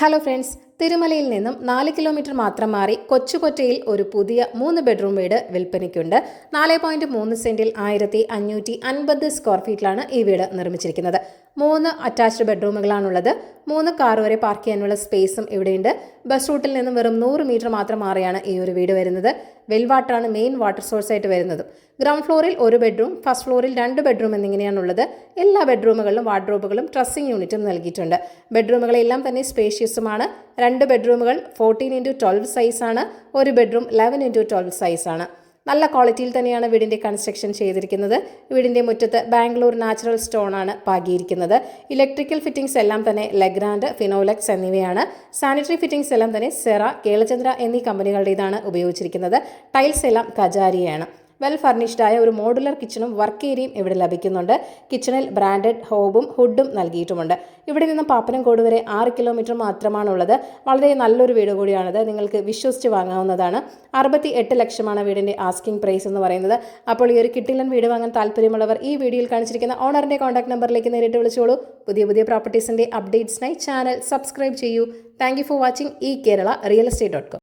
Hello friends, തിരുമലയിൽ നിന്നും 4 kilometre മാത്രം മാറി കൊച്ചുകൊറ്റയിൽ ഒരു പുതിയ 3 ബെഡ്റൂം വീട് വിൽപ്പനയ്ക്കുണ്ട്. 4.3 സെന്റിൽ 1550 സ്ക്വയർ ഫീറ്റിലാണ് ഈ വീട് നിർമ്മിച്ചിരിക്കുന്നത്. 3 അറ്റാച്ച്ഡ് ബെഡ്റൂമുകളാണുള്ളത്. 3 കാർ വരെ പാർക്ക് ചെയ്യാനുള്ള സ്പേസും ഇവിടെയുണ്ട്. ബസ് റൂട്ടിൽ നിന്നും വെറും 100 മീറ്റർ മാത്രം മാറിയാണ് ഈ ഒരു വീട് വരുന്നത്. വെൽവാട്ടറാണ് മെയിൻ വാട്ടർ സോഴ്സ് ആയിട്ട് വരുന്നത്. ഗ്രൗണ്ട് ഫ്ലോറിൽ 1 ബെഡ്റൂം, ഫസ്റ്റ് ഫ്ലോറിൽ 2 ബെഡ്റൂം എന്നിങ്ങനെയാണുള്ളത്. എല്ലാ ബെഡ്റൂമുകളിലും വാർഡ്രോബുകളും ഡ്രസ്സിംഗ് യൂണിറ്റും നൽകിയിട്ടുണ്ട്. ബെഡ്റൂമുകളെല്ലാം തന്നെ സ്പേഷ്യസുമാണ്. 2 ബെഡ്റൂമുകൾ 14x12 സൈസാണ്. 1 ബെഡ്റൂം 11x12 സൈസാണ്. നല്ല ക്വാളിറ്റിയിൽ തന്നെയാണ് വീടിൻ്റെ കൺസ്ട്രക്ഷൻ ചെയ്തിരിക്കുന്നത്. വീടിൻ്റെ മുറ്റത്ത് ബാംഗ്ലൂർ നാച്ചുറൽ സ്റ്റോൺ ആണ് പാകിയിരിക്കുന്നത്. ഇലക്ട്രിക്കൽ ഫിറ്റിംഗ്സ് എല്ലാം തന്നെ ലെഗ്രാൻഡ്, ഫിനോലെക്സ് എന്നിവയാണ്. സാനിറ്ററി ഫിറ്റിംഗ്സ് എല്ലാം തന്നെ സെറ, കേളചന്ദ്ര എന്നീ കമ്പനികളുടേതാണ് ഉപയോഗിച്ചിരിക്കുന്നത്. ടൈൽസ് എല്ലാം കജാരിയാണ്. വെൽ ഫർണിഷ്ഡായ ഒരു മോഡുലർ കിച്ചണും വർക്ക് ഏരിയയും ഇവിടെ ലഭിക്കുന്നുണ്ട്. കിച്ചണിൽ ബ്രാൻഡഡ് ഹോബും ഹുഡും നൽകിയിട്ടുമുണ്ട്. ഇവിടെ നിന്നും പാപ്പനംകോട് വരെ 6 കിലോമീറ്റർ മാത്രമാണുള്ളത്. വളരെ നല്ലൊരു വീട് കൂടിയാണിത്. നിങ്ങൾക്ക് വിശ്വസിച്ച് വാങ്ങാവുന്നതാണ്. 68 ലക്ഷമാണ് വീടിൻ്റെ ആസ്കിംഗ് പ്രൈസ് എന്ന് പറയുന്നത്. അപ്പോൾ ഈ ഒരു കിട്ടിലൻ വീട് വാങ്ങാൻ താല്പര്യമുള്ളവർ ഈ വീഡിയോയിൽ കാണിച്ചിരിക്കുന്ന ഓണറിൻ്റെ കോൺടാക്ട് നമ്പറിലേക്ക് നേരിട്ട് വിളിച്ചോളൂ. പുതിയ പ്രോപ്പർട്ടീസിൻ്റെ അപ്ഡേറ്റ്സിനായി ചാനൽ സബ്സ്ക്രൈബ് ചെയ്യൂ. Thank you for watching. ഈ കേരള റിയൽ എസ്റ്റേറ്റ്.com